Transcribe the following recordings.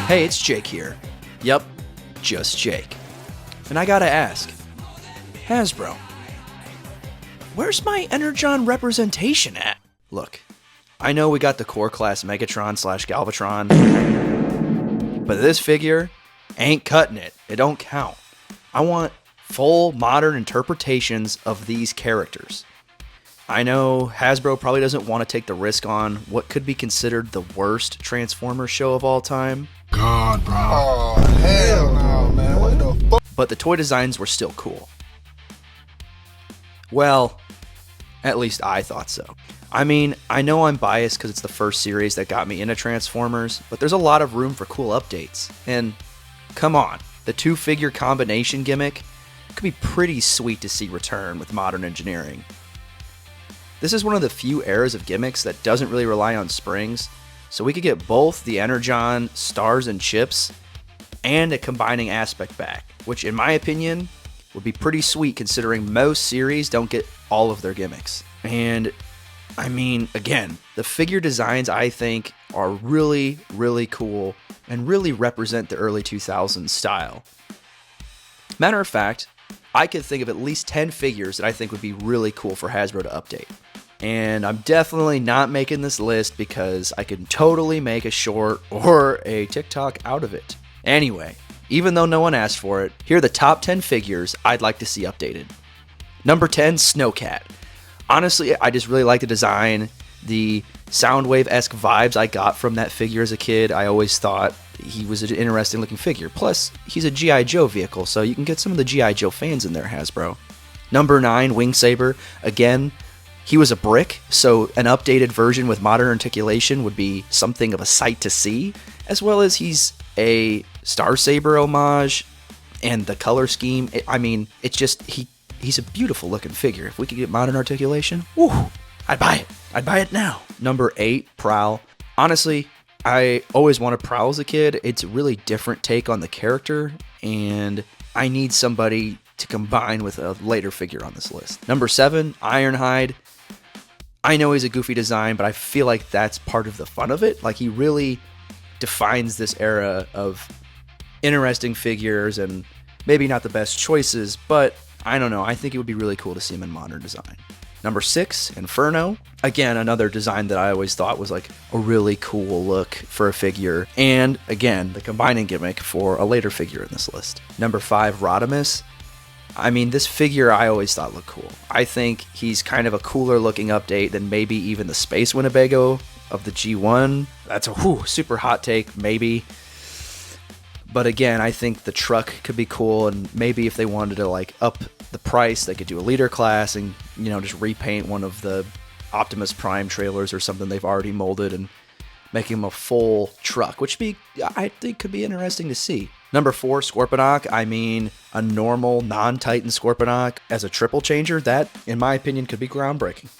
Hey, it's Jake here. Yep, just Jake. And I gotta ask, Hasbro, where's my Energon representation at? Look, I know we got the core class Megatron / Galvatron, but this figure ain't cutting it. It don't count. I want full modern interpretations of these characters. I know Hasbro probably doesn't want to take the risk on what could be considered the worst Transformers show of all time. God, bro. Oh, hell no, man. What the fuck? But the toy designs were still cool. Well, at least I thought so. I mean, I know I'm biased because it's the first series that got me into Transformers, but there's a lot of room for cool updates. And come on, the two-figure combination gimmick could be pretty sweet to see return with modern engineering. This is one of the few eras of gimmicks that doesn't really rely on springs, so we could get both the Energon stars and chips and a combining aspect back, which in my opinion would be pretty sweet considering most series don't get all of their gimmicks. And I mean, again, the figure designs I think are really, really cool and really represent the early 2000s style. Matter of fact, I could think of at least 10 figures that I think would be really cool for Hasbro to update. And I'm definitely not making this list because I can totally make a short or a TikTok out of it. Anyway, even though no one asked for it, here are the top 10 figures I'd like to see updated. Number 10, Snowcat. Honestly, I just really like the design, the Soundwave-esque vibes I got from that figure as a kid. I always thought he was an interesting looking figure. Plus, he's a G.I. Joe vehicle, so you can get some of the G.I. Joe fans in there, Hasbro. Number 9, Wing Saber. Again, he was a brick, so an updated version with modern articulation would be something of a sight to see, as well as he's a Star Saber homage, and the color scheme, it's just, he's a beautiful looking figure. If we could get modern articulation, woo, I'd buy it. I'd buy it now. Number 8, Prowl. Honestly, I always wanted Prowl as a kid. It's a really different take on the character, and I need somebody to combine with a later figure on this list. Number 7, Ironhide. I know he's a goofy design, but I feel like that's part of the fun of it. Like, he really defines this era of interesting figures and maybe not the best choices, but I don't know. I think it would be really cool to see him in modern design. Number 6, Inferno. Again, another design that I always thought was like a really cool look for a figure. And again, the combining gimmick for a later figure in this list. Number 5, Rodimus. I mean, this figure I always thought looked cool. I think he's kind of a cooler looking update than maybe even the Space Winnebago of the G1. That's a super hot take, maybe. But again, I think the truck could be cool, and maybe if they wanted to like up the price, they could do a leader class and, you know, just repaint one of the Optimus Prime trailers or something they've already molded and make him a full truck, which I think could be interesting to see. Number 4, Scorponok. I mean, a normal non-Titan Scorponok as a triple changer, that, in my opinion, could be groundbreaking.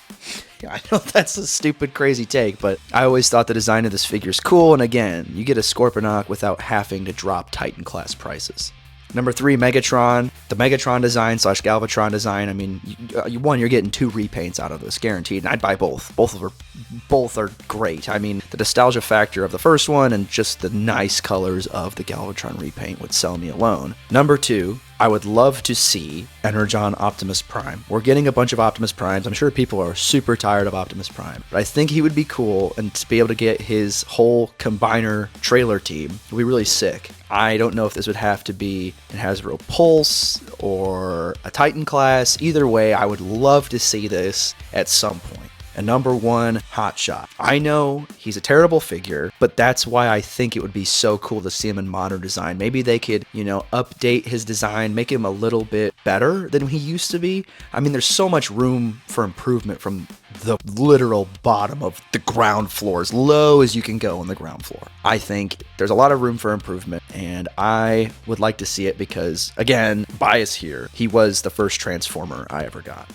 I know that's a stupid, crazy take, but I always thought the design of this figure is cool, and again, you get a Scorponok without having to drop Titan class prices. Number 3, Megatron. The Megatron design / Galvatron design. I mean, you're getting 2 repaints out of this, guaranteed, and I'd buy both. Both are great. I mean, the nostalgia factor of the first one and just the nice colors of the Galvatron repaint would sell me alone. Number 2, I would love to see Energon Optimus Prime. We're getting a bunch of Optimus Primes. I'm sure people are super tired of Optimus Prime, but I think he would be cool, and to be able to get his whole combiner trailer team would be really sick. I don't know if this would have to be an Hasbro Pulse or a Titan class. Either way, I would love to see this at some point. And number 1, Hotshot. I know he's a terrible figure, but that's why I think it would be so cool to see him in modern design. Maybe they could, update his design, make him a little bit better than he used to be. I mean, there's so much room for improvement from the literal bottom of the ground floor, as low as you can go on the ground floor. I think there's a lot of room for improvement, and I would like to see it because, again, bias here, he was the first Transformer I ever got.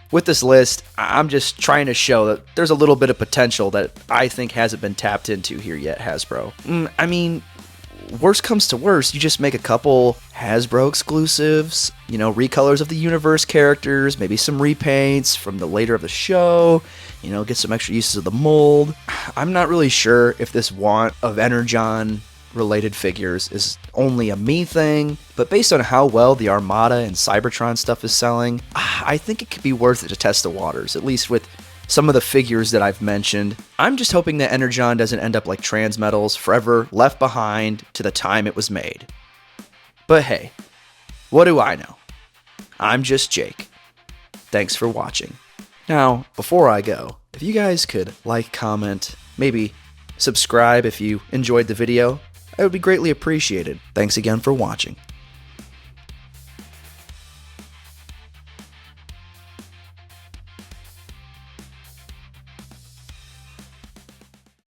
With this list, I'm just trying to show that there's a little bit of potential that I think hasn't been tapped into here yet, Hasbro. I mean, worst comes to worst, you just make a couple Hasbro exclusives, recolors of the universe characters, maybe some repaints from the later of the show, get some extra uses of the mold. I'm not really sure if this want of Energon related figures is only a me thing, but based on how well the Armada and Cybertron stuff is selling, I think it could be worth it to test the waters, at least with some of the figures that I've mentioned. I'm just hoping that Energon doesn't end up like Transmetals, forever left behind to the time it was made. But hey, what do I know? I'm just Jake. Thanks for watching. Now, before I go, if you guys could like, comment, maybe subscribe if you enjoyed the video, I would be greatly appreciated. Thanks again for watching.